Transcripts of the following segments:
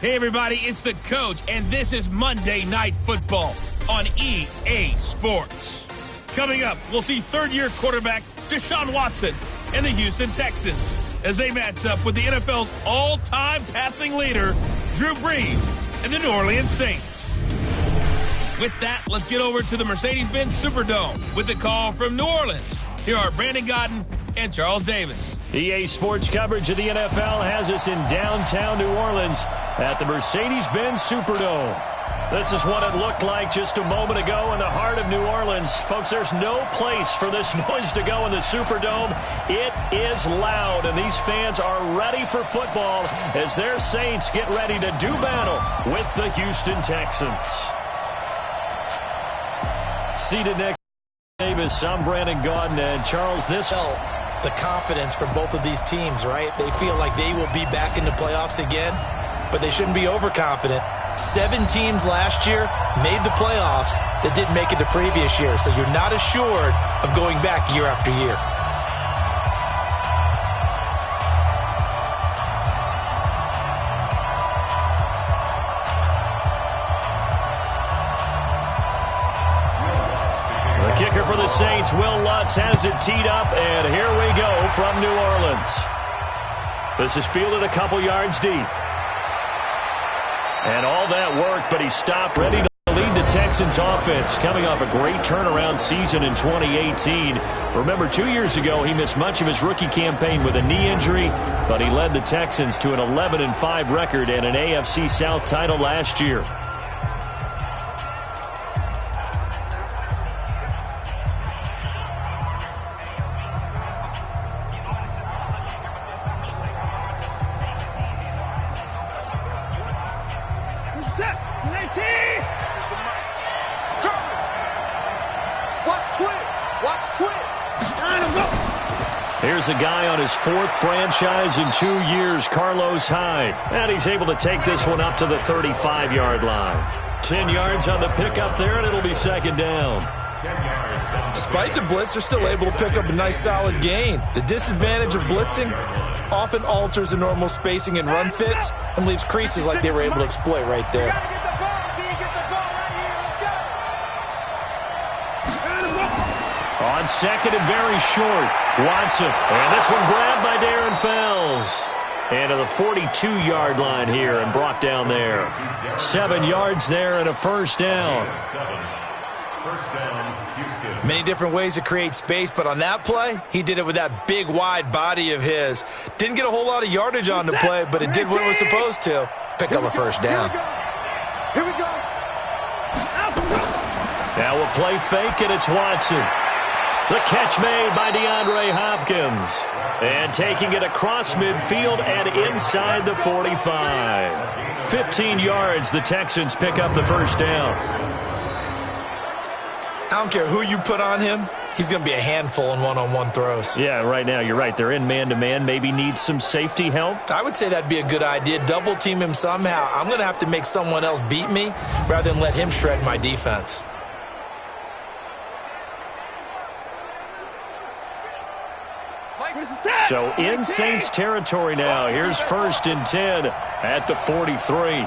Hey, everybody, it's the coach, and this is Monday Night Football on EA Sports. Coming up, we'll see third-year quarterback Deshaun Watson and the Houston Texans as they match up with the NFL's all-time passing leader, Drew Brees, and the New Orleans Saints. With that, let's get over to the Mercedes-Benz Superdome with the call from New Orleans. Here are Brandon Godden and Charles Davis. EA Sports coverage of the NFL has us in downtown New Orleans at the Mercedes-Benz Superdome. This is what it looked like just a moment ago in the heart of New Orleans. Folks, there's no place for this noise to go in the Superdome. It is loud, and these fans are ready for football as their Saints get ready to do battle with the Houston Texans. Seated next to Davis, I'm Brandon Gaudin, and Charles, this... The confidence for both of these teams, right? They feel like they will be back in the playoffs again, but they shouldn't be overconfident. 7 teams last year made the playoffs that didn't make it the previous year, so you're not assured of going back year after year. Kicker for the Saints, Will Lutz has it teed up, and here we go from New Orleans. This is fielded a couple yards deep. And all that work, but he stopped, ready to lead the Texans offense, coming off a great turnaround season in 2018. Remember, 2 years ago, he missed much of his rookie campaign with a knee injury, but he led the Texans to an 11-5 record and an AFC South title last year. Here's a guy on his 4th franchise in 2 years, Carlos Hyde. And he's able to take this one up to the 35-yard line. 10 yards on the pickup there, and it'll be second down. Despite the blitz, they're still able to pick up a nice solid gain. The disadvantage of blitzing often alters the normal spacing and run fits and leaves creases like they were able to exploit right there. On second and very short, Watson. And this one grabbed by Darren Fells. And to the 42-yard line here and brought down there. 7 yards there and a first down. Many different ways to create space, but on that play, he did it with that big, wide body of his. Didn't get a whole lot of yardage on the play, but it did what it was supposed to. Pick up a first down. Here we go. Now we'll play fake, and it's Watson. The catch made by DeAndre Hopkins. And taking it across midfield and inside the 45. 15 yards, the Texans pick up the first down. I don't care who you put on him. He's going to be a handful in one-on-one throws. Yeah, right now, you're right. They're in man-to-man. Maybe need some safety help. I would say that'd be a good idea. Double team him somehow. I'm going to have to make someone else beat me rather than let him shred my defense. So in Saints territory now. Here's 1st and 10 at the 43.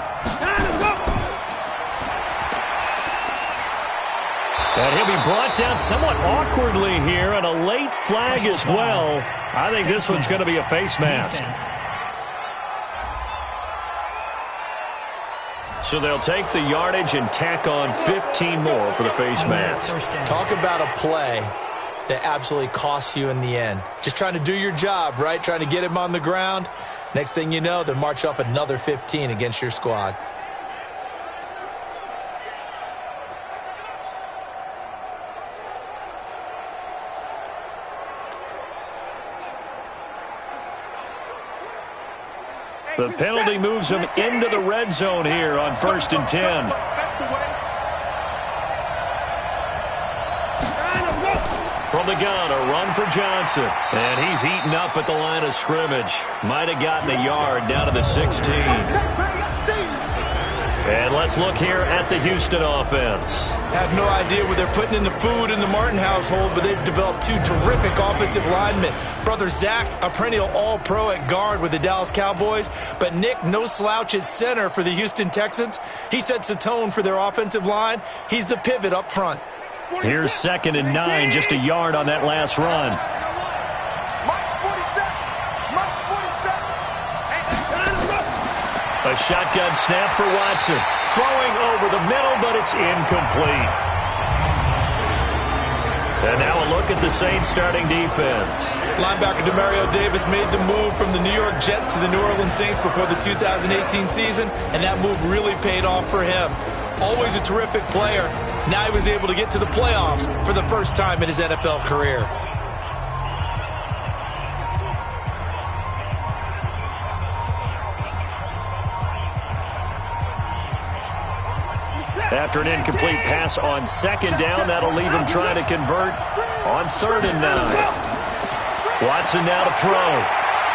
And he'll be brought down somewhat awkwardly here, and a late flag as well. I think this one's going to be a face mask. So they'll take the yardage and tack on 15 more for the face mask. Talk about a play that absolutely costs you in the end. Just trying to do your job, right? Trying to get him on the ground. Next thing you know, they'll march off another 15 against your squad. The penalty moves him into the red zone here on 1st and 10. From the gun, a run for Johnson. And he's eaten up at the line of scrimmage. Might have gotten a yard down to the 16. And let's look here at the Houston offense. I have no idea what they're putting in the food in the Martin household, but they've developed two terrific offensive linemen. Brother Zach, a perennial all-pro at guard with the Dallas Cowboys, but Nick, no slouch at center for the Houston Texans. He sets the tone for their offensive line. He's the pivot up front. Here's 2nd and 9, just a yard on that last run. A shotgun snap for Watson. Throwing over the middle, but it's incomplete. And now a look at the Saints starting defense. Linebacker Demario Davis made the move from the New York Jets to the New Orleans Saints before the 2018 season, and that move really paid off for him. Always a terrific player. Now he was able to get to the playoffs for the first time in his NFL career. After an incomplete pass on 2nd down, that'll leave him trying to convert on 3rd and 9. Watson now to throw.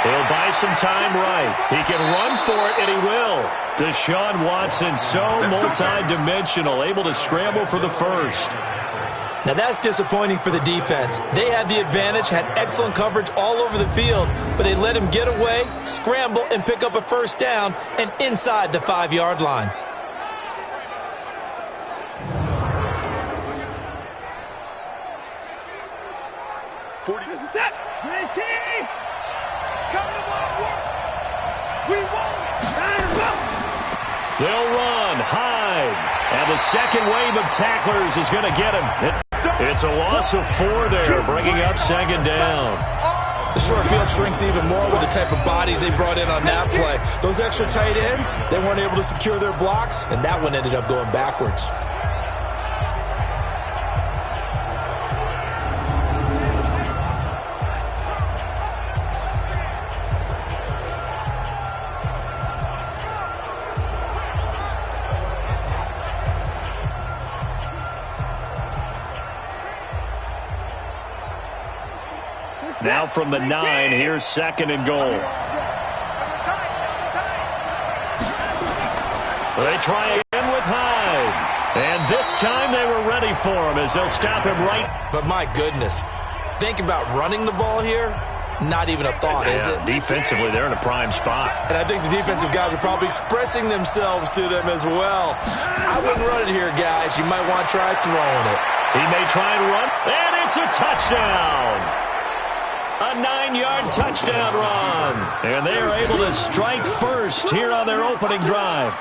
He'll buy some time right. He can run for it, and he will. Deshaun Watson, so multi-dimensional, able to scramble for the first. Now that's disappointing for the defense. They had the advantage, had excellent coverage all over the field, but they let him get away, scramble, and pick up a first down, and inside the 5-yard line. They'll run, hide, and the second wave of tacklers is going to get him. It's a loss of 4 there, bringing up 2nd down. The short field shrinks even more with the type of bodies they brought in on that play. Those extra tight ends, they weren't able to secure their blocks, and that one ended up going backwards. Now from the 9, here's 2nd and goal. They try again with Hyde. And this time they were ready for him as they'll stop him right. But my goodness, think about running the ball here. Not even a thought, is it? Defensively, they're in a prime spot. And I think the defensive guys are probably expressing themselves to them as well. I wouldn't run it here, guys. You might want to try throwing it. He may try and run, and it's a touchdown. A 9-yard touchdown run. And they are able to strike first here on their opening drive.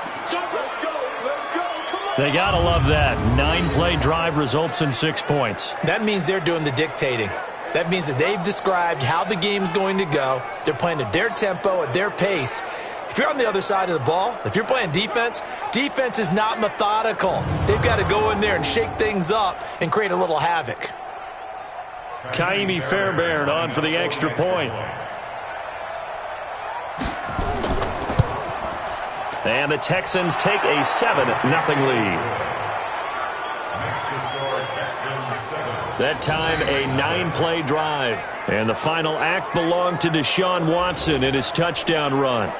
They got to love that. 9-play drive results in 6 points. That means they're doing the dictating. That means that they've described how the game's going to go. They're playing at their tempo, at their pace. If you're on the other side of the ball, if you're playing defense, defense is not methodical. They've got to go in there and shake things up and create a little havoc. Kaimi Fairbairn on for the extra point. And the Texans take a 7-0 lead. That time a 9-play drive. And the final act belonged to Deshaun Watson in his touchdown run.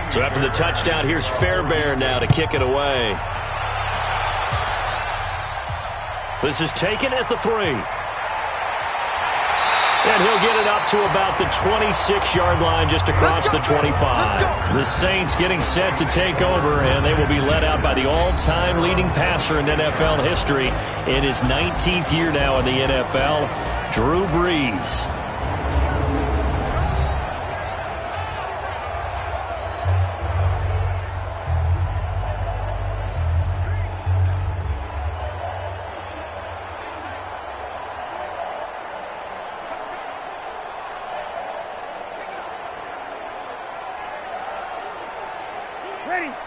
So after the touchdown, here's Fairbairn now to kick it away. This is taken at the 3. And he'll get it up to about the 26-yard line, just across the 25. The Saints getting set to take over, and they will be led out by the all-time leading passer in NFL history in his 19th year now in the NFL, Drew Brees.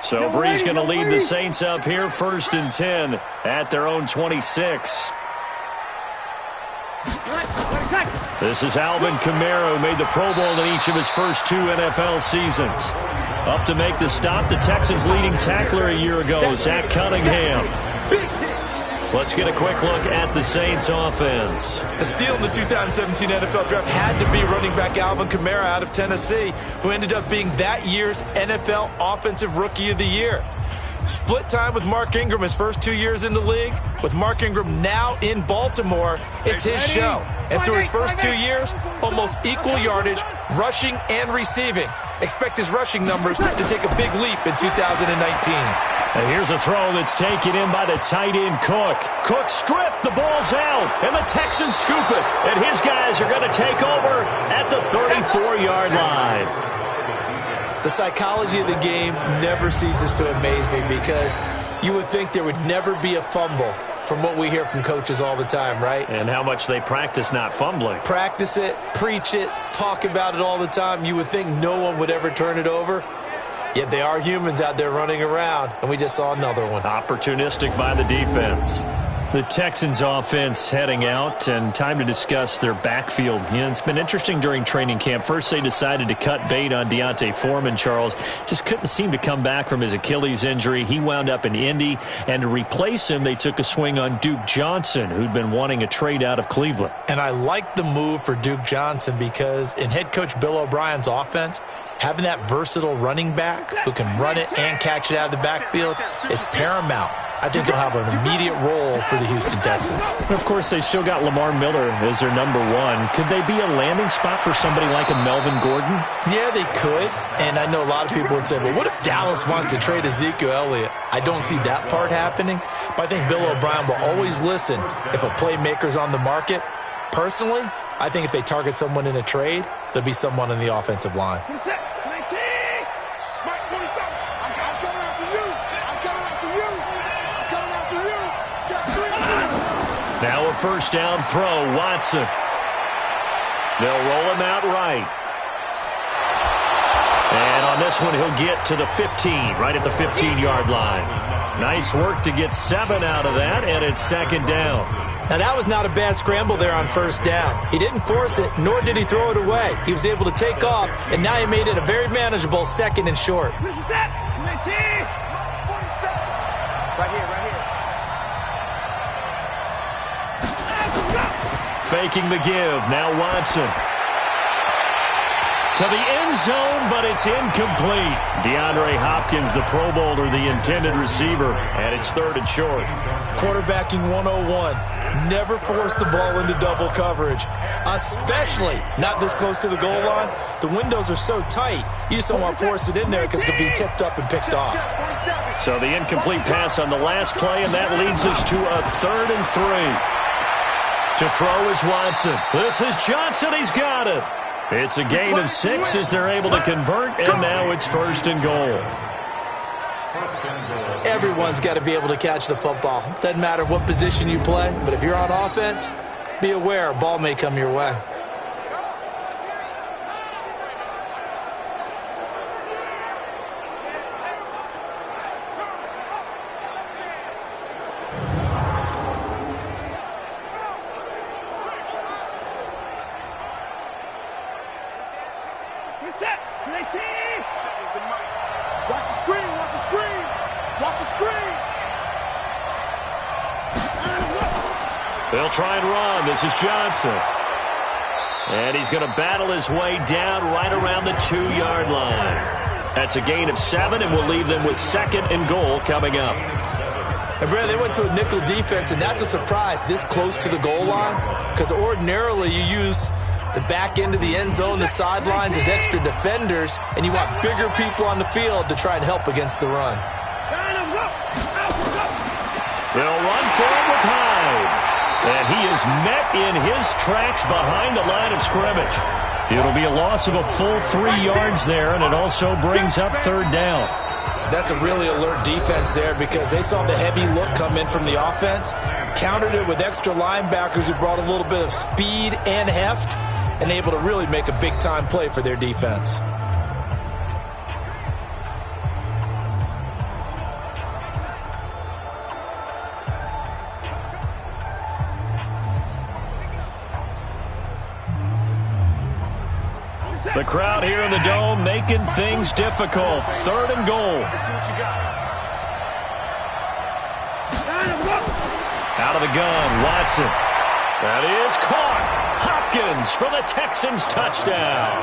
So Bree's going to lead the Saints up here 1st and 10 at their own 26. This is Alvin Kamara, who made the Pro Bowl in each of his first 2 NFL seasons. Up to make the stop, the Texans' leading tackler a year ago, Zach Cunningham. Let's get a quick look at the Saints offense. The steal in the 2017 NFL Draft had to be running back Alvin Kamara out of Tennessee, who ended up being that year's NFL Offensive Rookie of the Year. Split time with Mark Ingram his first 2 years in the league. With Mark Ingram now in Baltimore, it's his show. And through his first 2 years, almost equal yardage, rushing and receiving. Expect his rushing numbers to take a big leap in 2019. And here's a throw that's taken in by the tight end Cook. Cook stripped, the ball's out, and the Texans scoop it. And his guys are going to take over at the 34-yard line. The psychology of the game never ceases to amaze me because you would think there would never be a fumble from what we hear from coaches all the time, right? And how much they practice not fumbling. Practice it, preach it, talk about it all the time. You would think no one would ever turn it over. Yet they are humans out there running around, and we just saw another one. Opportunistic by the defense. The Texans offense heading out, and time to discuss their backfield. It's been interesting during training camp. First, they decided to cut bait on D'Onta Foreman, Charles. Just couldn't seem to come back from his Achilles injury. He wound up in Indy, and to replace him, they took a swing on Duke Johnson, who'd been wanting a trade out of Cleveland. And I like the move for Duke Johnson because in head coach Bill O'Brien's offense, having that versatile running back who can run it and catch it out of the backfield is paramount. I think he'll have an immediate role for the Houston Texans. And of course, they've still got Lamar Miller as their number 1. Could they be a landing spot for somebody like a Melvin Gordon? Yeah, they could. And I know a lot of people would say, well, what if Dallas wants to trade Ezekiel Elliott? I don't see that part happening. But I think Bill O'Brien will always listen if a playmaker's on the market. Personally, I think if they target someone in a trade, it'll be someone on the offensive line. Now a first down throw, Watson. They'll roll him out right. And on this one, he'll get to the 15, right at the 15-yard line. Nice work to get 7 out of that, and it's 2nd down. Now, that was not a bad scramble there on first down. He didn't force it, nor did he throw it away. He was able to take off, and now he made it a very manageable 2nd and short. Right here. Faking the give. Now Watson. To the end zone, but it's incomplete. DeAndre Hopkins, the Pro Bowler, the intended receiver, and it's 3rd and short. Quarterbacking 101. Never force the ball into double coverage, especially not this close to the goal line. The windows are so tight, you just don't want to force it in there because it could be tipped up and picked off. So the incomplete pass on the last play, and that leads us to a 3rd and 3. To throw is Watson. This is Johnson. He's got it. It's a gain of 6 as they're able to convert, and now it's 1st and goal. Everyone's got to be able to catch the football. Doesn't matter what position you play, but if you're on offense, be aware a ball may come your way. They'll try and run. This is Johnson. And he's going to battle his way down right around the 2-yard line. That's a gain of 7, and we'll leave them with 2nd and goal coming up. And, Brad, they went to a nickel defense, and that's a surprise this close to the goal line because ordinarily you use the back end of the end zone, the sidelines as extra defenders, and you want bigger people on the field to try and help against the run. They'll run for it with Hyde. And he is met in his tracks behind the line of scrimmage. It'll be a loss of a full 3 yards there, and it also brings up 3rd down. That's a really alert defense there because they saw the heavy look come in from the offense, countered it with extra linebackers who brought a little bit of speed and heft, and able to really make a big-time play for their defense. The crowd here in the Dome making things difficult. 3rd and goal. Let's see what you got. Out of the gun, Watson. That is caught. Hopkins for the Texans touchdown.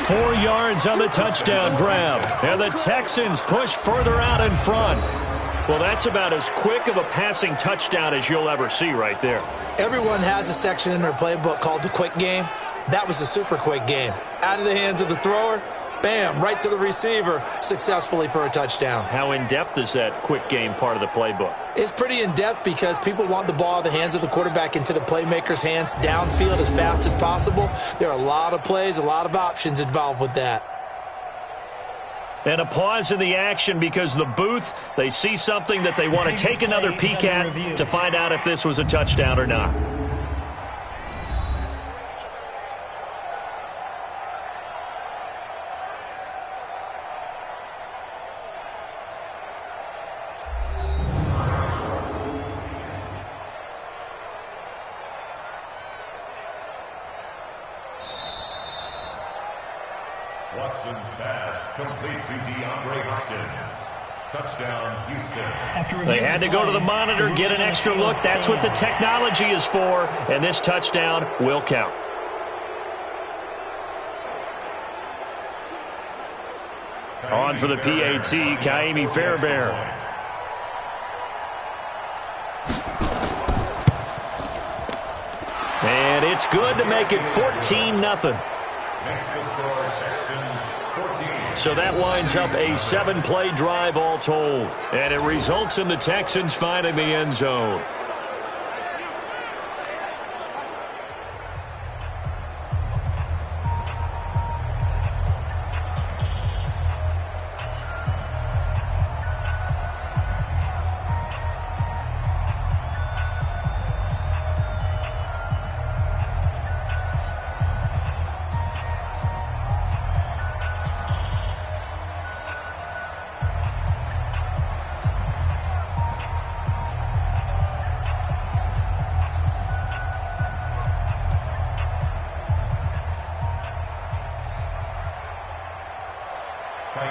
4 yards on the touchdown grab. And the Texans push further out in front. Well, that's about as quick of a passing touchdown as you'll ever see right there. Everyone has a section in their playbook called the quick game. That was a super quick game. Out of the hands of the thrower, bam, right to the receiver, successfully for a touchdown. How in-depth is that quick game part of the playbook? It's pretty in-depth because people want the ball in the hands of the quarterback into the playmaker's hands downfield as fast as possible. There are a lot of plays, a lot of options involved with that. And a pause in the action because the booth, they see something that they want to take another peek at to find out if this was a touchdown or not. Watson's pass complete to DeAndre Hopkins. Touchdown, Houston. They had to go to the monitor, get an extra look. That's what the technology is for, and this touchdown will count. On for the PAT, Kaimi Fairbairn. And it's good to make it 14-0. Makes the score Texans 14. So that winds up a 7-play drive all told. And it results in the Texans finding the end zone.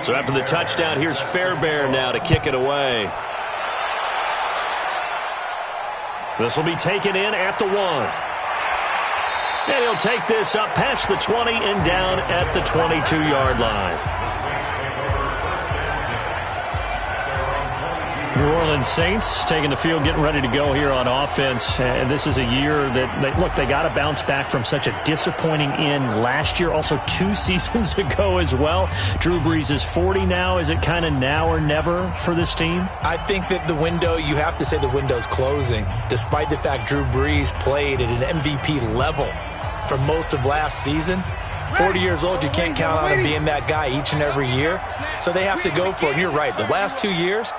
So after the touchdown, here's Fairbairn now to kick it away. This will be taken in at the 1. And he'll take this up past the 20 and down at the 22-yard line. New Orleans Saints taking the field, getting ready to go here on offense. And this is a year that, they got to bounce back from such a disappointing end last year. Also 2 seasons ago as well. Drew Brees is 40 now. Is it kind of now or never for this team? I think that you have to say the window's closing, despite the fact Drew Brees played at an MVP level for most of last season. 40 years old, you can't count on him being that guy each and every year. So they have to go for it. And you're right, the last 2 years,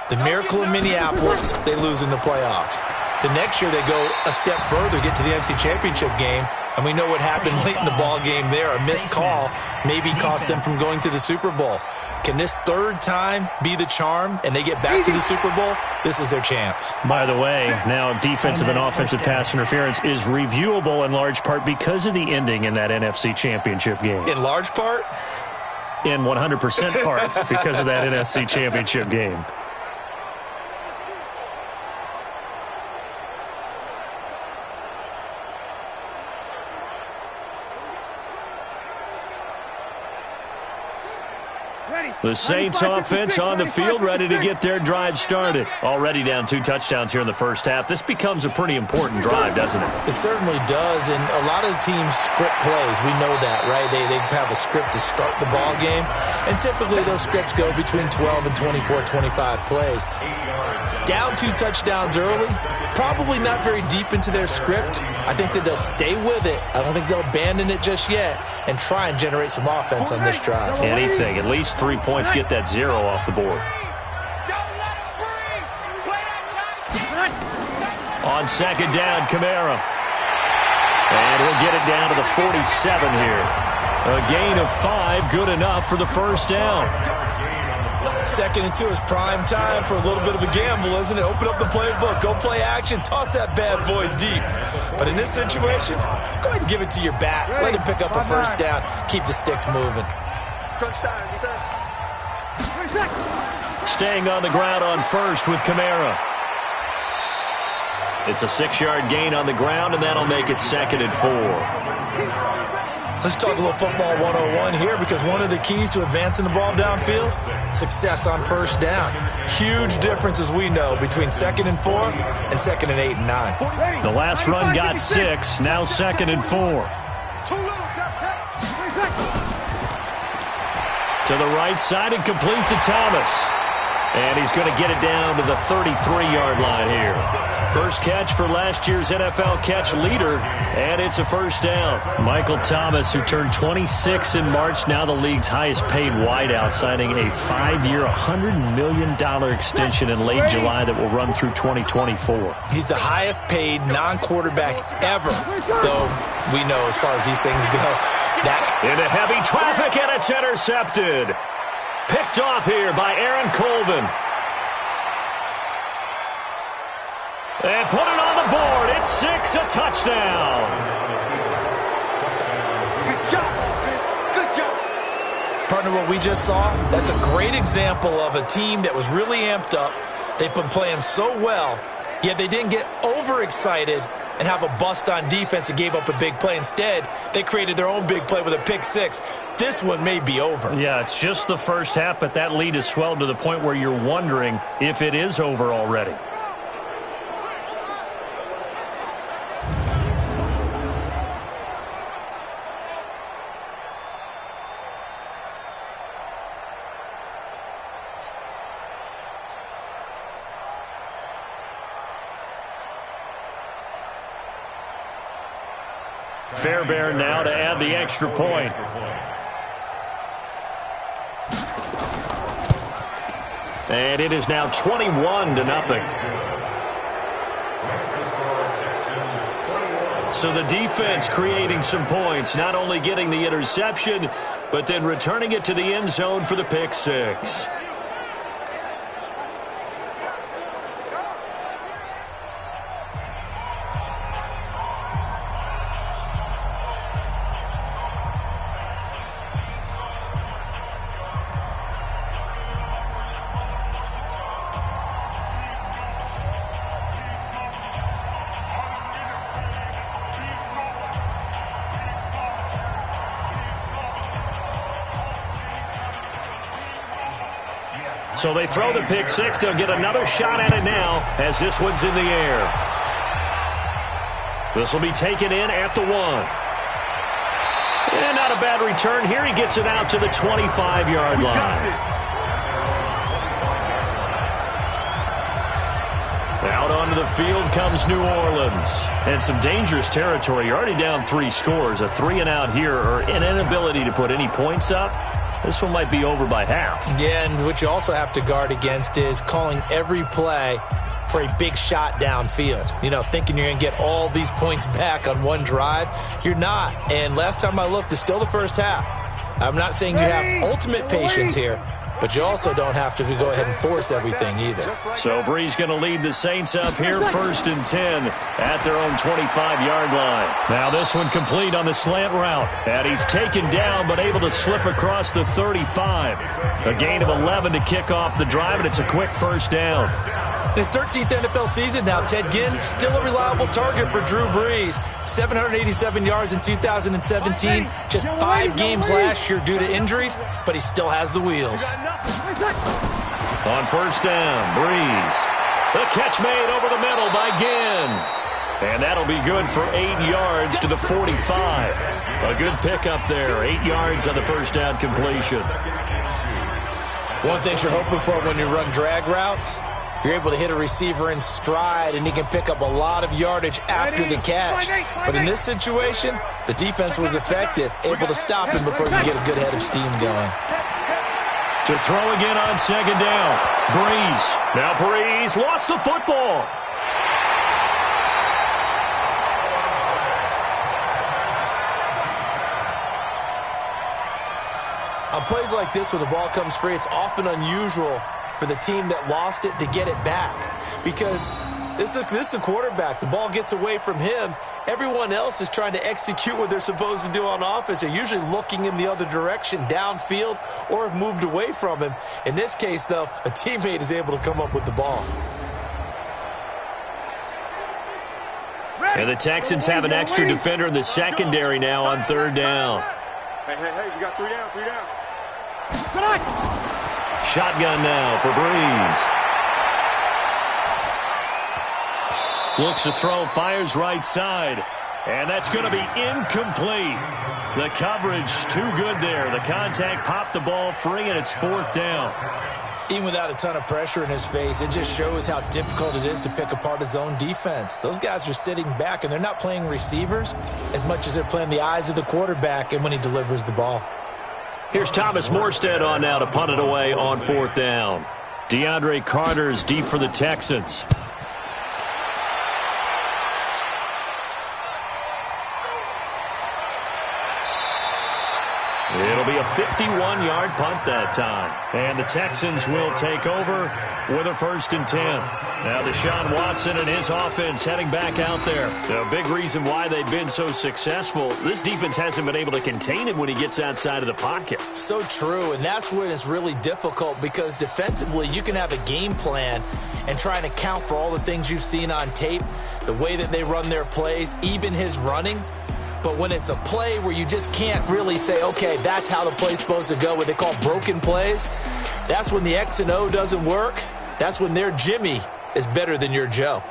the miracle in Minneapolis, they lose in the playoffs. The next year they go a step further, get to the NFC Championship game, and we know what happened late in the ball game there. A missed call maybe cost them from going to the Super Bowl. Can this third time be the charm and they get back to the Super Bowl? This is their chance. By the way, now defensive and offensive pass interference is reviewable in large part because of the ending in that NFC Championship game. In large part? In 100% part because of that NFC Championship game. The Saints offense on the field, ready to get their drive started. Already down 2 touchdowns here in the first half. This becomes a pretty important drive, doesn't it? It certainly does, and a lot of teams script plays. We know that, right? They have a script to start the ball game, and typically those scripts go between 12 and 24, 25 plays. Down 2 touchdowns early, probably not very deep into their script. I think that they'll stay with it. I don't think they'll abandon it just yet and try and generate some offense on this drive. Anything, at least 3 points, get that 0 off the board. On second down, Kamara. And we'll get it down to the 47 here. A gain of 5, good enough for the first down. 2nd and 2 is prime time for a little bit of a gamble, isn't it? Open up the playbook, go play action, toss that bad boy deep. But in this situation, go ahead and give it to your back. Let him pick up a first down. Keep the sticks moving. Crunch time, defense. Staying on the ground on first with Kamara. It's a 6-yard gain on the ground, and that'll make it 2nd and 4. Let's talk a little football 101 here, because one of the keys to advancing the ball downfield, success on first down. Huge difference, as we know, between 2nd and 4 and 2nd and 8 and 9. The last run got 6, now 2nd and 4. To the right side and complete to Thomas. And he's going to get it down to the 33-yard line here. First catch for last year's NFL catch leader, and it's a first down. Michael Thomas, who turned 26 in March, now the league's highest paid wideout, signing a 5-year, $100 million extension in late July that will run through 2024. He's the highest paid non-quarterback ever, though we know as far as these things go. Into heavy traffic, and it's intercepted. Picked off here by Aaron Colvin. And put it on the board. It's 6, a touchdown. Good job. Good job. Partner, what we just saw, that's a great example of a team that was really amped up. They've been playing so well, yet they didn't get overexcited and have a bust on defense and gave up a big play. Instead, they created their own big play with a pick 6. This one may be over. Yeah, it's just the first half, but that lead has swelled to the point where you're wondering if it is over already. Fairbairn now to add the extra point. And it is now 21-0. So the defense creating some points, not only getting the interception, but then returning it to the end zone for the pick 6. So they throw the pick 6. They'll get another shot at it now as this one's in the air. This will be taken in at the 1. And not a bad return here. He gets it out to the 25-yard line. Out onto the field comes New Orleans. And some dangerous territory. You're already down 3 scores. A 3-and-out here, or an inability to put any points up. This one might be over by half. Yeah, and what you also have to guard against is calling every play for a big shot downfield. You know, thinking you're going to get all these points back on one drive. You're not. And last time I looked, it's still the first half. I'm not saying you have ultimate patience here, but you also don't have to go ahead and force everything either. So Bree's going to lead the Saints up here, 1st and 10 at their own 25-yard line. Now this one complete on the slant route. And he's taken down but able to slip across the 35. A gain of 11 to kick off the drive, and it's a quick first down. In his 13th NFL season now, Ted Ginn still a reliable target for Drew Brees. 787 yards in 2017. Just 5 games last year due to injuries, but he still has the wheels. On first down, Brees. The catch made over the middle by Ginn. And that'll be good for 8 yards to the 45. A good pickup there. 8 yards on the first down completion. One thing you're hoping for when you run drag routes, you're able to hit a receiver in stride, and he can pick up a lot of yardage after the catch. But in this situation, the defense was effective, able to stop him before he could get a good head of steam going. To throw again on second down. Brees. Now Brees lost the football. On plays like this where the ball comes free, it's often unusual for the team that lost it to get it back. Because this is a quarterback. The ball gets away from him. Everyone else is trying to execute what they're supposed to do on offense. They're usually looking in the other direction, downfield, or have moved away from him. In this case, though, a teammate is able to come up with the ball. And the Texans have an extra defender in the secondary now on third down. Hey, we got 3 down, 3 down. Shotgun now for Breeze. Looks to throw, fires right side. And that's going to be incomplete. The coverage too good there. The contact popped the ball free, and it's fourth down. Even without a ton of pressure in his face, it just shows how difficult it is to pick apart his own defense. Those guys are sitting back, and they're not playing receivers as much as they're playing the eyes of the quarterback and when he delivers the ball. Here's Thomas Morstead on now to punt it away on fourth down. DeAndre Carter's deep for the Texans. It'll be a 51-yard punt that time. And the Texans will take over with a 1st and 10. Now Deshaun Watson and his offense heading back out there. The big reason why they've been so successful, this defense hasn't been able to contain him when he gets outside of the pocket. So true, and that's when it's really difficult because defensively you can have a game plan and trying to account for all the things you've seen on tape, the way that they run their plays, even his running. But when it's a play where you just can't really say, okay, that's how the play's supposed to go, what they call broken plays, that's when the X and O doesn't work. That's when their Jimmy is better than your Joe.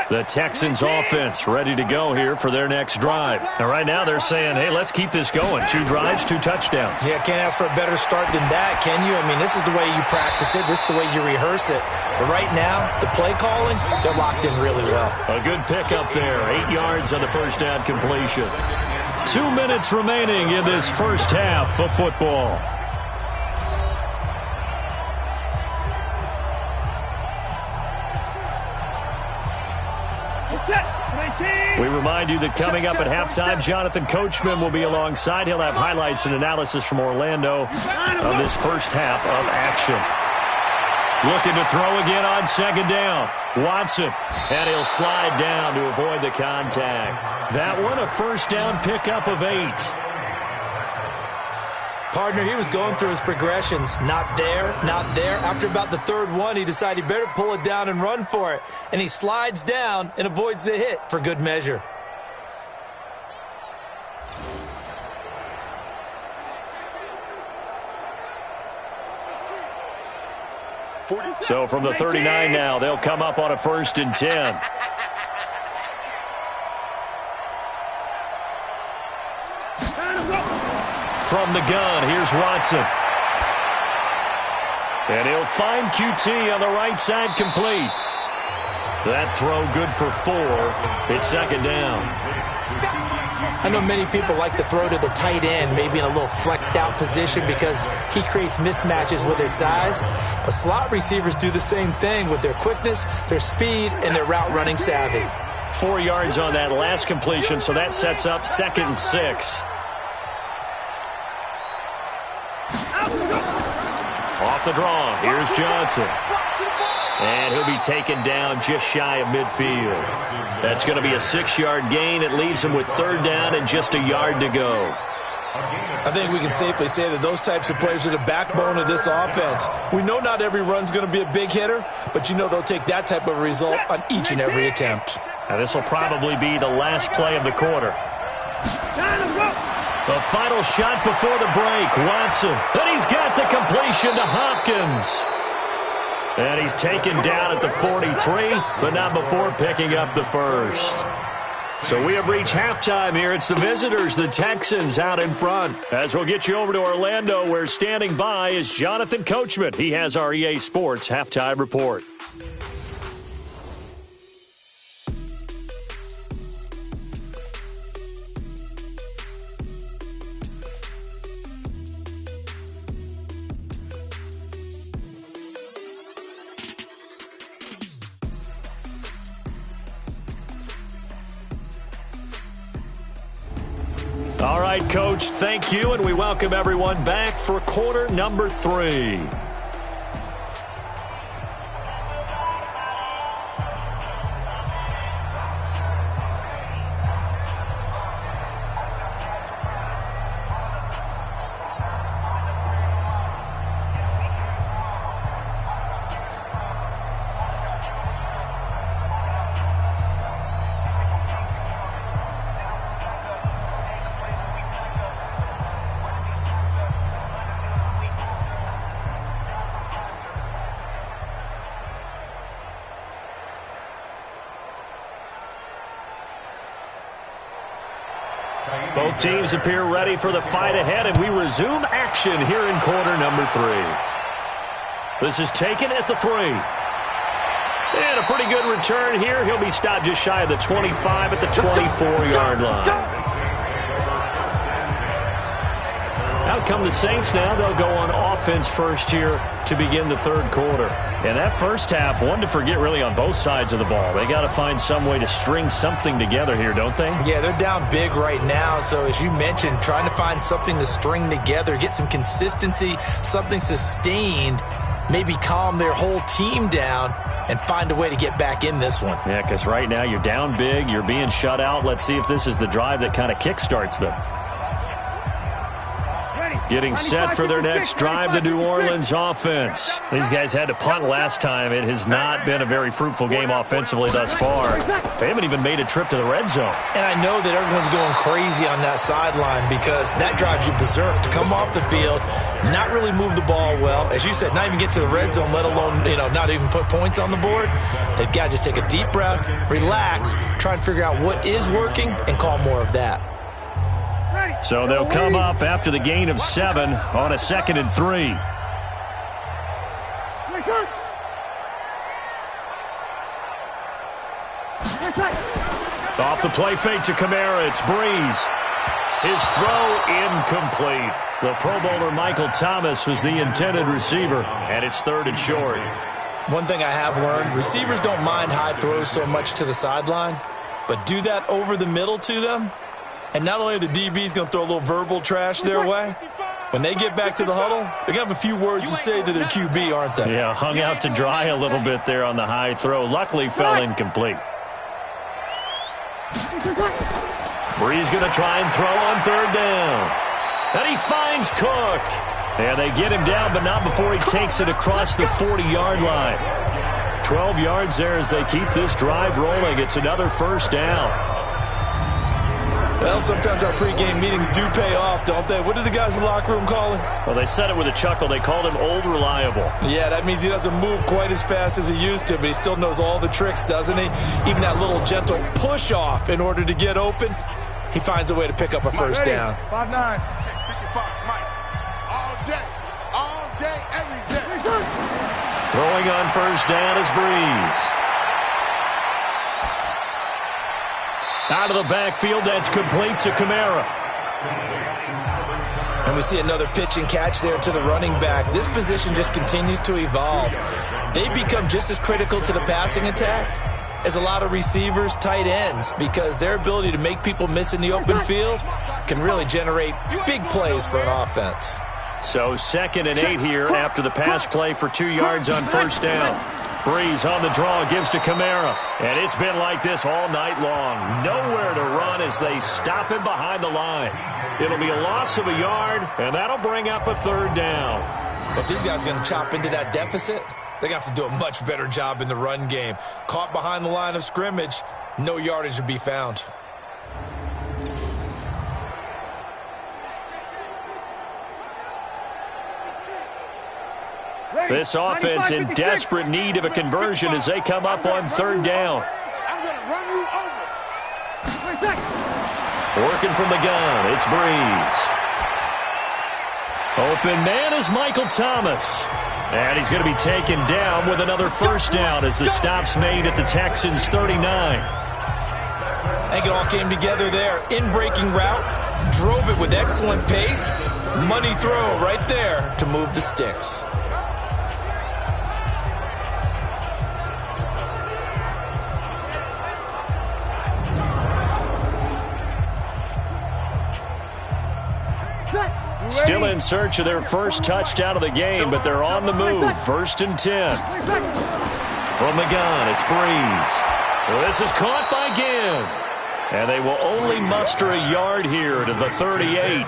The Texans offense ready to go here for their next drive. And right now they're saying, hey, let's keep this going. 2 drives, 2 touchdowns. Yeah, can't ask for a better start than that, can you? I mean, this is the way you practice it. This is the way you rehearse it. But right now, the play calling, they're locked in really well. A good pickup there. 8 yards on the first down completion. 2 minutes remaining in this first half of football. We remind you that coming up at halftime, Jonathan Coachman will be alongside. He'll have highlights and analysis from Orlando of this first half of action. Looking to throw again on 2nd down. Watson, and he'll slide down to avoid the contact. That one, a first down pickup of 8. Partner, he was going through his progressions. Not there, not there. After about the 3rd one, he decided he better pull it down and run for it. And he slides down and avoids the hit for good measure. So from the 39 now, they'll come up on a 1st and 10. From the gun, here's Watson. And he'll find QT on the right side complete. That throw good for 4. It's 2nd down. I know many people like to throw to the tight end, maybe in a little flexed out position because he creates mismatches with his size. But slot receivers do the same thing with their quickness, their speed, and their route running savvy. 4 yards on that last completion, so that sets up 2nd and 6. Off the draw, here's Johnson. And he'll be taken down just shy of midfield. That's going to be a 6-yard gain. It leaves him with 3rd down and just a yard to go. I think we can safely say that those types of players are the backbone of this offense. We know not every run's going to be a big hitter, but you know they'll take that type of result on each and every attempt. Now this will probably be the last play of the quarter. The final shot before the break, Watson. And he's got the completion to Hopkins. And he's taken down at the 43, but not before picking up the 1st. So we have reached halftime here. It's the visitors, the Texans, out in front. As we'll get you over to Orlando, where standing by is Jonathan Coachman. He has our EA Sports halftime report. All right, Coach, thank you, and we welcome everyone back for quarter number 3. Both teams appear ready for the fight ahead, and we resume action here in quarter number 3. This is taken at the 3. And a pretty good return here. He'll be stopped just shy of the 25 at the 24-yard line. Out come the Saints now. They'll go on offense first here to begin the third quarter. And that first half, one to forget really on both sides of the ball. They got to find some way to string something together here, don't they? Yeah, they're down big right now. So as you mentioned, trying to find something to string together, get some consistency, something sustained, maybe calm their whole team down and find a way to get back in this one. Yeah, because right now you're down big, you're being shut out. Let's see if this is the drive that kind of kickstarts them. Getting set for their next drive, the New Orleans offense. These guys had to punt last time. It has not been a very fruitful game offensively thus far. They haven't even made a trip to the red zone. And I know that everyone's going crazy on that sideline because that drives you berserk to come off the field, not really move the ball well. As you said, not even get to the red zone, let alone, not even put points on the board. They've got to just take a deep breath, relax, try and figure out what is working and call more of that. So they'll come up after the gain of 7 on a 2nd and 3. Off the play fake to Kamara, it's Breeze. His throw incomplete. The Pro Bowler Michael Thomas was the intended receiver, and it's 3rd and short. One thing I have learned, receivers don't mind high throws so much to the sideline, but do that over the middle to them, and not only are the DBs going to throw a little verbal trash their way, when they get back to the huddle, they're going to have a few words to say to their QB, aren't they? Yeah, hung out to dry a little bit there on the high throw. Luckily, fell incomplete. Breeze going to try and throw on 3rd down. And he finds Cook. And they get him down, but not before he takes it across the 40-yard line. 12 yards there as they keep this drive rolling. It's another 1st down. Well, sometimes our pregame meetings do pay off, don't they? What do the guys in the locker room call him? Well, they said it with a chuckle. They called him Old Reliable. Yeah, that means he doesn't move quite as fast as he used to, but he still knows all the tricks, doesn't he? Even that little gentle push-off in order to get open, he finds a way to pick up a 1st down. 5'9". 55, Mike. All day, every day. Throwing on 1st down is Breeze. Out of the backfield, that's complete to Kamara. And we see another pitch and catch there to the running back. This position just continues to evolve. They become just as critical to the passing attack as a lot of receivers, tight ends, because their ability to make people miss in the open field can really generate big plays for an offense. So 2nd and 8 here after the pass play for 2 yards on 1st down. Breeze on the draw, gives to Kamara. And it's been like this all night long. Nowhere to run as they stop him behind the line. It'll be a loss of a yard, and that'll bring up a 3rd down. If these guys are going to chop into that deficit, they're going to have to do a much better job in the run game. Caught behind the line of scrimmage, no yardage to be found. This offense in desperate need of a conversion as they come up on 3rd down. I'm going to run you over. Working from the gun, it's Breeze. Open man is Michael Thomas. And he's going to be taken down with another 1st down as the stop's made at the Texans' 39. I think it all came together there. In-breaking route, drove it with excellent pace. Money throw right there to move the sticks. Still in search of their first touchdown of the game, but they're on the move. 1st and 10. From the gun, it's Breeze. This is caught by Ginn. And they will only muster a yard here to the 38.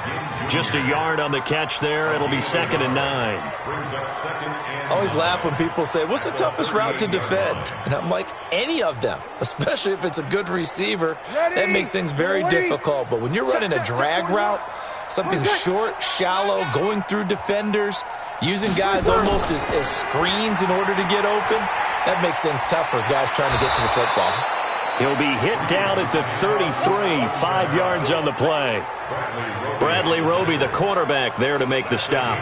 Just a yard on the catch there. It'll be 2nd and 9. I always laugh when people say, what's the toughest route to defend? And I'm like, any of them, especially if it's a good receiver. That makes things very difficult. But when you're running a drag route, something short, shallow, going through defenders, using guys almost as screens in order to get open, that makes things tougher, guys trying to get to the football. He'll be hit down at the 33, 5 yards on the play. Bradley Roby, the quarterback, there to make the stop.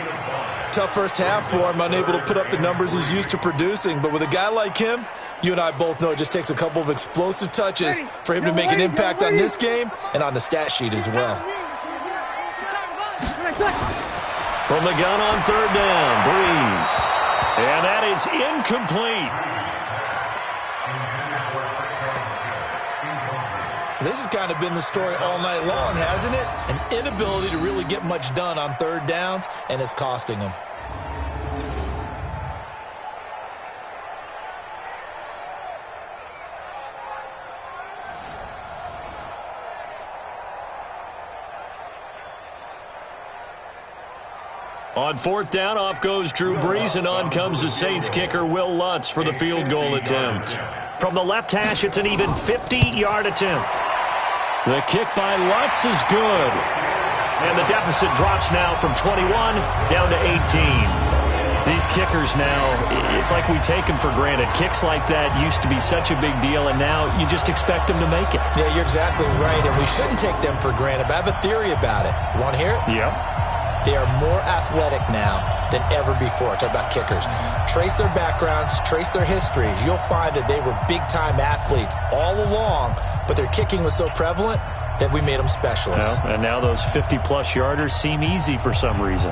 Tough first half for him, unable to put up the numbers he's used to producing. But with a guy like him, you and I both know it just takes a couple of explosive touches for him to make an impact on this game and on the stat sheet as well. From the gun on 3rd down, Breeze. And that is incomplete. This has kind of been the story all night long, hasn't it? An inability to really get much done on 3rd downs, and it's costing them. On 4th down, off goes Drew Brees, and on comes the Saints kicker Will Lutz for the field goal attempt. From the left hash, it's an even 50-yard attempt. The kick by Lutz is good. And the deficit drops now from 21 down to 18. These kickers now, it's like we take them for granted. Kicks like that used to be such a big deal, and now you just expect them to make it. Yeah, you're exactly right, and we shouldn't take them for granted. But I have a theory about it. You want to hear it? Yeah. They are more athletic now than ever before. Talk about kickers. Trace their backgrounds, trace their histories. You'll find that they were big-time athletes all along, but their kicking was so prevalent that we made them specialists. Well, and now those 50-plus yarders seem easy for some reason.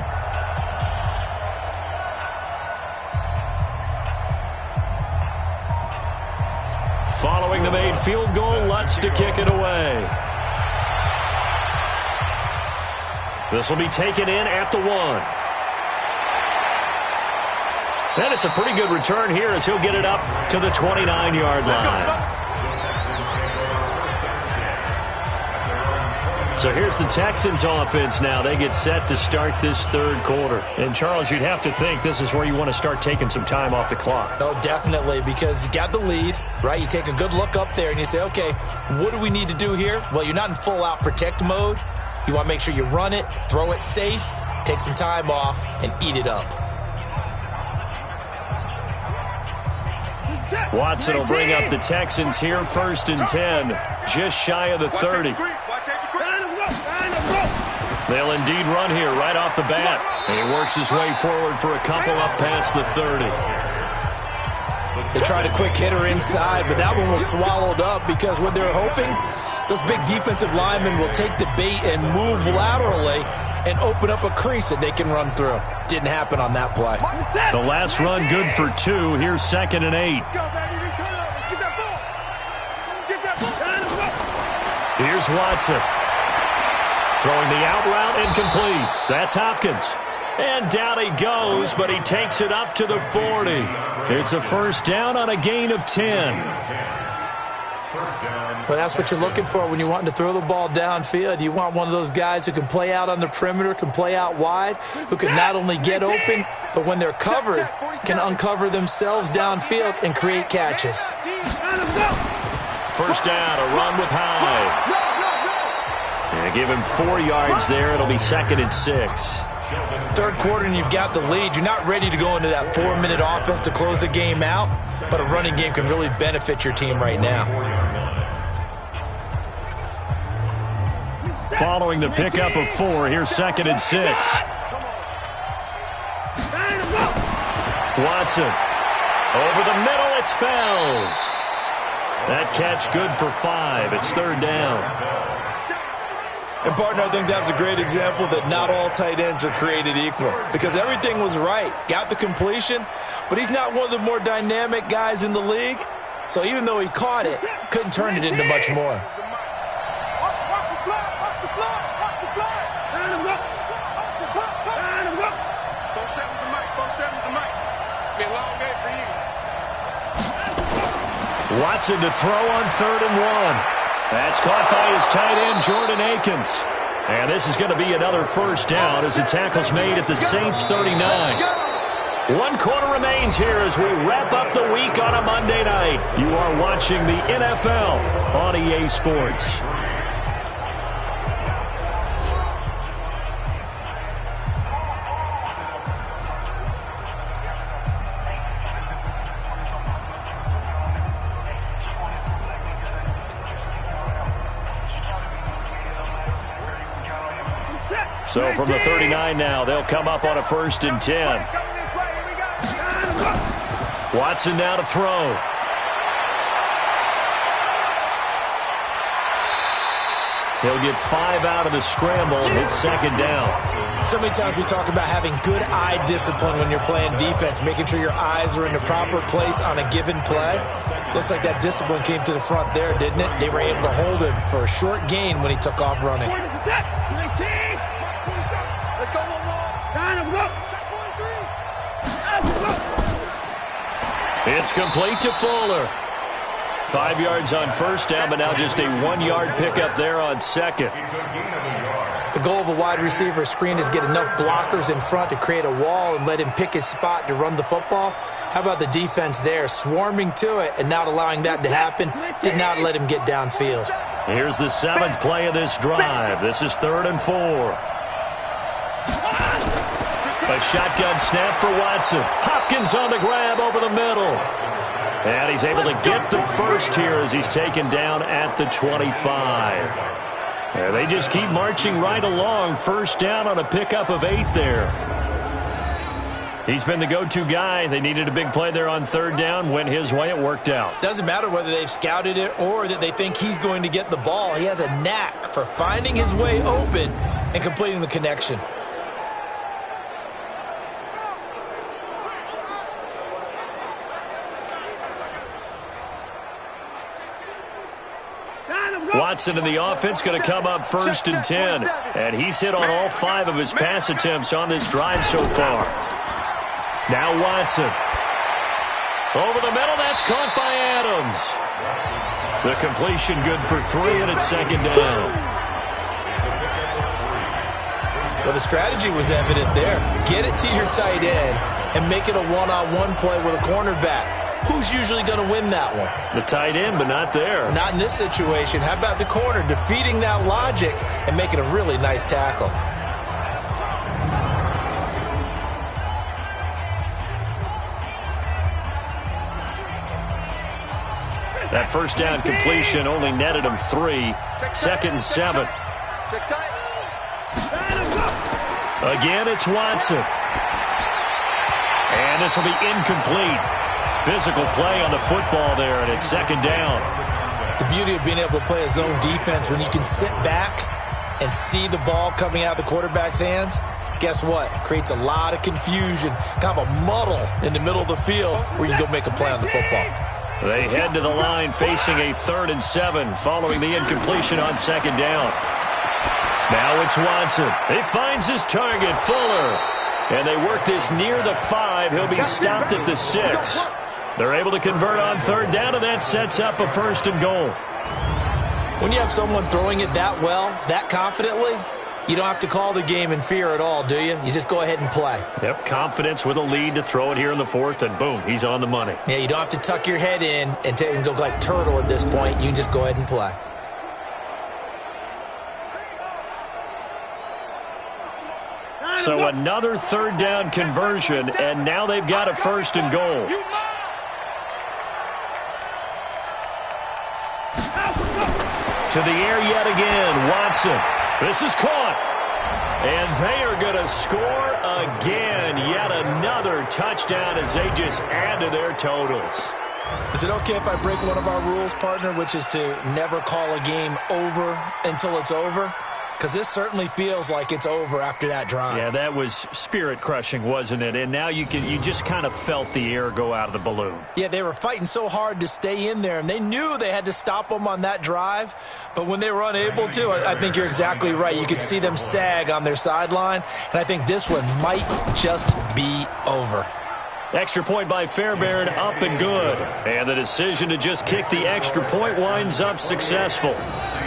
Following the made field goal, Lutz to kick it away. This will be taken in at the 1. And it's a pretty good return here as he'll get it up to the 29-yard line. So here's the Texans offense now. They get set to start this 3rd quarter. And, Charles, you'd have to think this is where you want to start taking some time off the clock. Oh, definitely, because you got the lead, right? You take a good look up there and you say, okay, what do we need to do here? Well, you're not in full-out protect mode. You want to make sure you run it, throw it safe, take some time off, and eat it up. Watson will bring up the Texans here, 1st and 10, just shy of the 30. They'll indeed run here right off the bat. And he works his way forward for a couple up past the 30. They tried a quick hitter inside, but that one was swallowed up because what they're hoping, those big defensive linemen will take the bait and move laterally and open up a crease that they can run through. Didn't happen on that play. The last run good for 2. Here's 2nd and 8. Here's Watson. Throwing the out route incomplete. That's Hopkins. And down he goes, but he takes it up to the 40. It's a 1st down on a gain of 10. Well, that's what you're looking for when you're wanting to throw the ball downfield. You want one of those guys who can play out on the perimeter, can play out wide, who can not only get open, but when they're covered, can uncover themselves downfield and create catches. 1st down, a run with Hyde. And give him 4 yards there. It'll be 2nd and 6. 3rd quarter and you've got the lead. You're not ready to go into that 4-minute offense to close the game out, but a running game can really benefit your team right now. Following the pickup of 4, here's 2nd and 6. Watson. Over the middle, it's Fells. That catch good for 5. It's 3rd down. And, partner, I think that's a great example that not all tight ends are created equal because everything was right. Got the completion, but he's not one of the more dynamic guys in the league. So even though he caught it, couldn't turn it into much more. Watson to throw on 3rd and 1. That's caught by his tight end, Jordan Akins. And this is going to be another first down as the tackle's made at the Saints 39. 1 quarter remains here as we wrap up the week on a Monday night. You are watching the NFL on EA Sports. So from the 39 now, they'll come up on a 1st and 10. Watson now to throw. He'll get 5 out of the scramble. It's 2nd down. So many times we talk about having good eye discipline when you're playing defense, making sure your eyes are in the proper place on a given play. Looks like that discipline came to the front there, didn't it? They were able to hold him for a short gain when he took off running. Let's go, It's complete to Fuller. 5 yards on 1st down, but now just a 1-yard pickup there on 2nd. The goal of a wide receiver screen is get enough blockers in front to create a wall and let him pick his spot to run the football. How about the defense there, swarming to it and not allowing that to happen? Did not let him get downfield. Here's the 7th play of this drive. This is 3rd and 4. A shotgun snap for Watson. Hopkins on the grab over the middle. And he's able to get the first here as he's taken down at the 25. And they just keep marching right along. 1st down on a pickup of 8 there. He's been the go-to guy. They needed a big play there on 3rd down. Went his way. It worked out. Doesn't matter whether they've scouted it or that they think he's going to get the ball. He has a knack for finding his way open and completing the connection. Watson in the offense going to come up 1st and 10. And he's hit on all 5 of his pass attempts on this drive so far. Now Watson. Over the middle, that's caught by Adams. The completion good for 3, and it's 2nd down. Well, the strategy was evident there. Get it to your tight end and make it a one-on-one play with a cornerback. Who's usually going to win that one? The tight end, but not there. Not in this situation. How about the corner defeating that logic and making a really nice tackle? That 1st down completion only netted him 3. 2nd and 7. Again, it's Watson. And this will be incomplete. Physical play on the football there, and it's 2nd down. The beauty of being able to play a zone defense when you can sit back and see the ball coming out of the quarterback's hands, guess what? Creates a lot of confusion, kind of a muddle in the middle of the field where you can go make a play on the football. They head to the line facing a 3rd and 7 following the incompletion on 2nd down. Now it's Watson. He finds his target, Fuller. And they work this near the 5. He'll be stopped at the 6. They're able to convert on 3rd down, and that sets up a 1st and goal. When you have someone throwing it that well, that confidently, you don't have to call the game in fear at all, do you? You just go ahead and play. Yep, confidence with a lead to throw it here in the 4th, and boom, he's on the money. Yeah, you don't have to tuck your head in and go like turtle at this point. You can just go ahead and play. So another 3rd down conversion, and now they've got a 1st and goal. To the air yet again, Watson. This is caught. And they are going to score again. Yet another touchdown as they just add to their totals. Is it okay if I break one of our rules, partner, which is to never call a game over until it's over? Because this certainly feels like it's over after that drive. Yeah, that was spirit-crushing, wasn't it? And now you just kind of felt the air go out of the balloon. Yeah, they were fighting so hard to stay in there, and they knew they had to stop them on that drive. But when they were unable to, I think you're exactly right. You could see them sag on their sideline, and I think this one might just be over. Extra point by Fairbairn, up and good. And the decision to just kick the extra point winds up successful.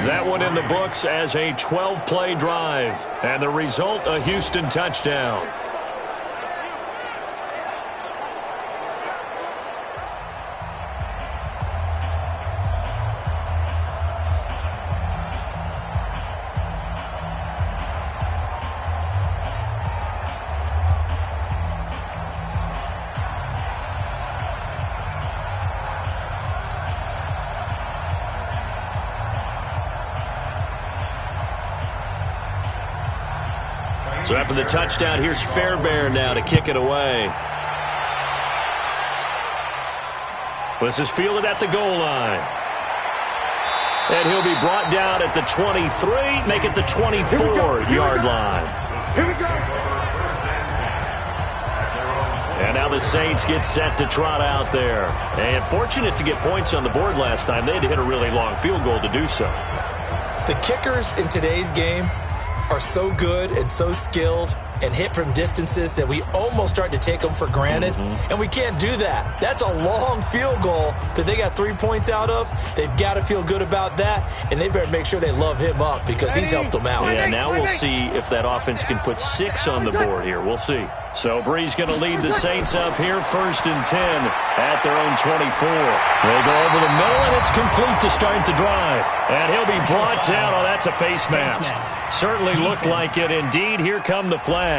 That one in the books as a 12-play drive. And the result, a Houston touchdown. So after the touchdown, here's Fairbairn now to kick it away. This is fielded at the goal line. And he'll be brought down at the 23, make it the 24-yard line. Here we go. And now the Saints get set to trot out there. And fortunate to get points on the board last time. They had to hit a really long field goal to do so. The kickers in today's game are so good and so skilled and hit from distances that we almost start to take them for granted. And we can't do that. That's a long field goal that they got 3 points out of. They've got to feel good about that, and they better make sure they love him up because he's helped them out. Yeah, now we'll see if that offense can put 6 on the board here. We'll see. So Bree's going to lead the Saints up here, 1st and 10 at their own 24. They go over the middle, and it's complete to start the drive. And he'll be brought down. Oh, that's a face mask. Certainly looked like it. Indeed, here come the flags.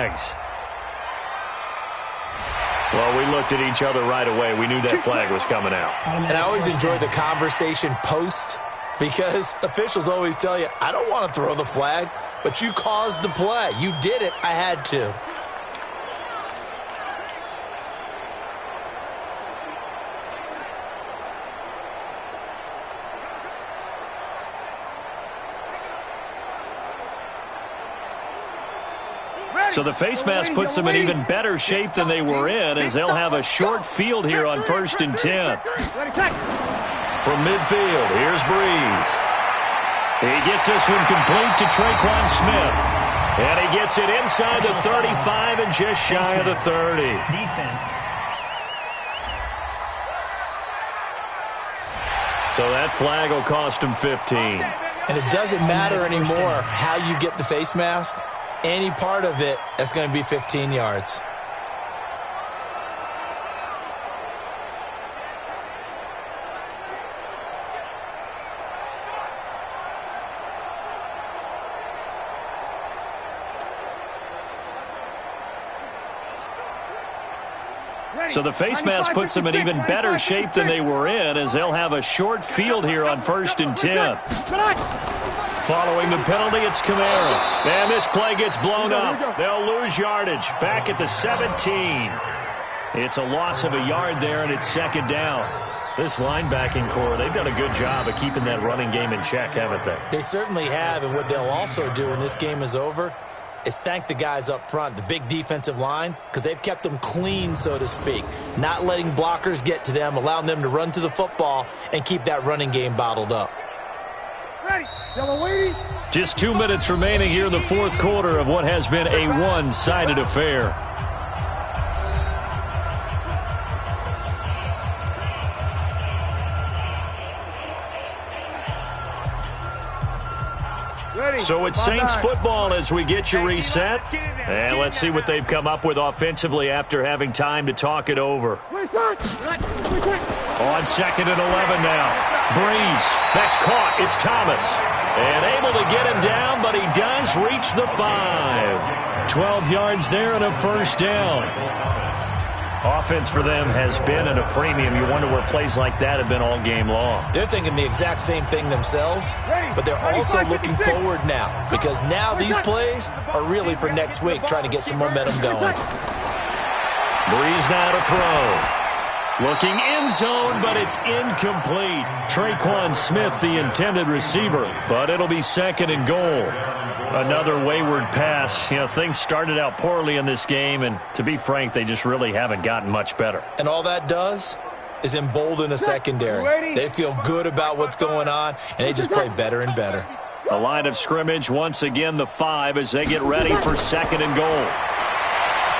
Well, we looked at each other right away. We knew that flag was coming out. And I always enjoy the conversation post because officials always tell you, I don't want to throw the flag, but you caused the play. You did it. I had to. So the face mask puts them in even better shape than they were in as they'll have a short field here on 1st and 10. From midfield, here's Breeze. He gets this one complete to Traquan Smith. And he gets it inside the 35 and just shy of the 30. Defense. So that flag will cost him 15. And it doesn't matter anymore how you get the face mask. Any part of it, that's going to be 15 yards. So the face mask puts them in even better shape than they were in as they'll have a short field here on 1st and 10. Following the penalty, it's Kamara. And this play gets blown up. They'll lose yardage. Back at the 17. It's a loss of a yard there, and it's 2nd down. This linebacking core, they've done a good job of keeping that running game in check, haven't they? They certainly have, and what they'll also do when this game is over is thank the guys up front, the big defensive line, because they've kept them clean, so to speak. Not letting blockers get to them, allowing them to run to the football and keep that running game bottled up. Ready. Yellow lady. Just 2 minutes remaining here in the 4th quarter of what has been a one-sided affair. So it's Saints football as we get you reset. And let's see what they've come up with offensively after having time to talk it over. On 2nd and 11 now. Breeze. That's caught. It's Thomas. And able to get him down, but he does reach the 5. 12 yards there and a 1st down. Offense for them has been at a premium. You wonder where plays like that have been all game long. They're thinking the exact same thing themselves, but they're also looking forward now because now these plays are really for next week, trying to get some momentum going. Breeze now to throw. Looking end zone, but it's incomplete. Traquan Smith, the intended receiver, but it'll be 2nd and goal. Another wayward pass. You know, things started out poorly in this game, and to be frank, they just really haven't gotten much better. And all that does is embolden a secondary. They feel good about what's going on, and they just play better and better. The line of scrimmage, once again, the 5 as they get ready for 2nd and goal.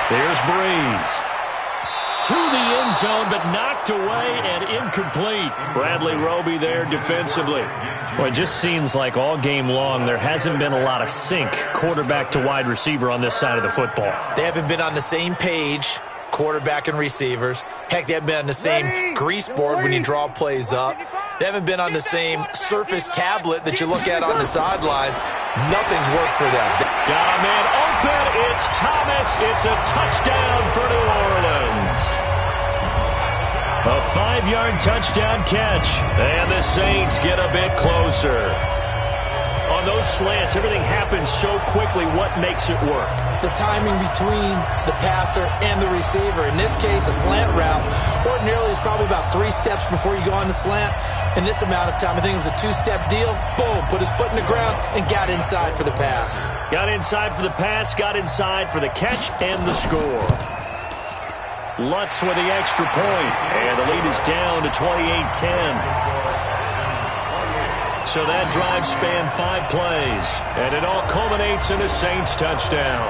Here's Breeze. to the end zone, but knocked away and incomplete. Bradley Roby there defensively. Well, it just seems like all game long there hasn't been a lot of sync quarterback to wide receiver on this side of the football. They haven't been on the same page, quarterback and receivers. Heck, they haven't been on the same grease board when you draw plays up. They haven't been on the same surface tablet that you look at on the sidelines. Nothing's worked for them. Got a man open. It's Thomas. It's a touchdown for New Orleans. A 5-yard touchdown catch. And the Saints get a bit closer. On those slants, everything happens so quickly. What makes it work? The timing between the passer and the receiver. In this case, a slant route ordinarily is probably about 3 steps before you go on the slant. In this amount of time, I think it was a 2-step deal. Boom, put his foot in the ground and got inside for the pass. Got inside for the pass, got inside for the catch and the score. Lutz with the extra point, and the lead is down to 28-10. So that drive spanned 5 plays, and it all culminates in a Saints touchdown.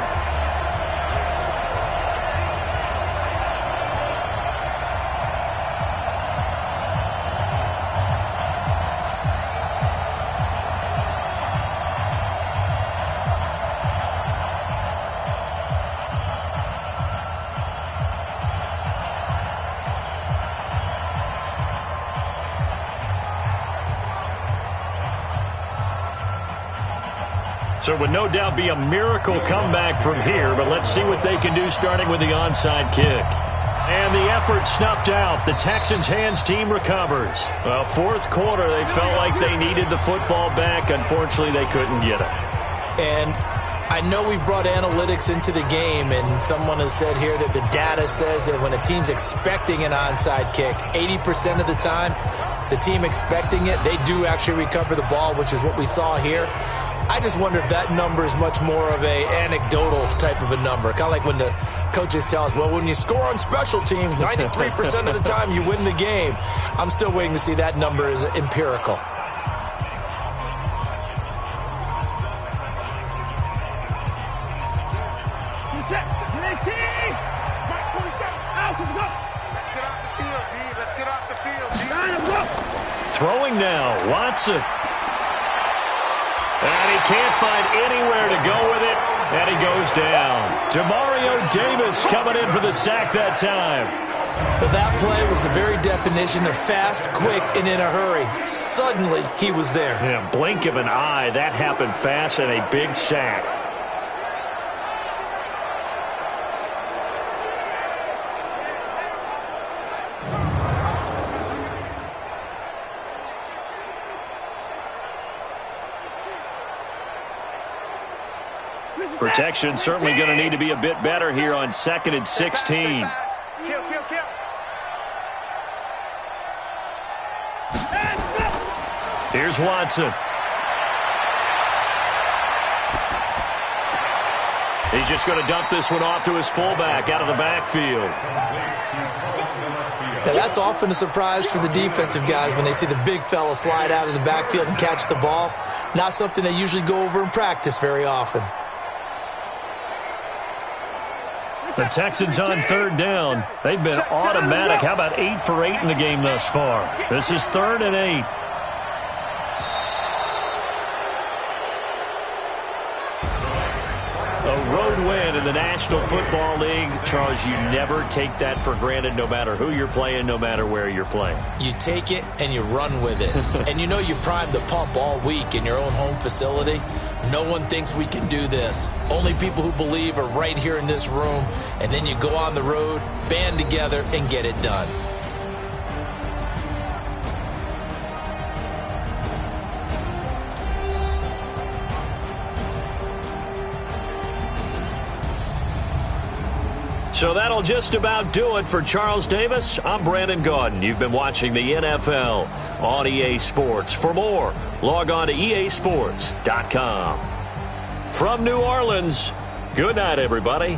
So it would no doubt be a miracle comeback from here, but let's see what they can do starting with the onside kick. And the effort snuffed out. The Texans' hands team recovers. Well, fourth quarter, they felt like they needed the football back. Unfortunately, they couldn't get it. And I know we brought analytics into the game, and someone has said here that the data says that when a team's expecting an onside kick, 80% of the time, the team expecting it, they do actually recover the ball, which is what we saw here. I just wonder if that number is much more of a anecdotal type of a number. Kind of like when the coaches tell us, well, when you score on special teams, 93% of the time you win the game. I'm still waiting to see that number is empirical. Throwing now, Watson. And he can't find anywhere to go with it, and he goes down. Demario Davis coming in for the sack that time. But that play was the very definition of fast, quick, and in a hurry. Suddenly, he was there. Yeah, blink of an eye, that happened fast and a big sack. Protection certainly going to need to be a bit better here on 2nd and 16. Here's Watson. He's just going to dump this one off to his fullback out of the backfield. Now, that's often a surprise for the defensive guys when they see the big fella slide out of the backfield and catch the ball. Not something they usually go over in practice very often. The Texans on 3rd down. They've been automatic. How about 8 for 8 in the game thus far? This is 3rd and 8. A road win in the National Football League. Charles, you never take that for granted no matter who you're playing, no matter where you're playing. You take it and you run with it. And you know you primed the pump all week in your own home facility. No one thinks we can do this. Only people who believe are right here in this room. And then you go on the road, band together, and get it done. So that'll just about do it for Charles Davis. I'm Brandon Gaudin. You've been watching the NFL on EA Sports. For more, log on to easports.com. From New Orleans, good night, everybody.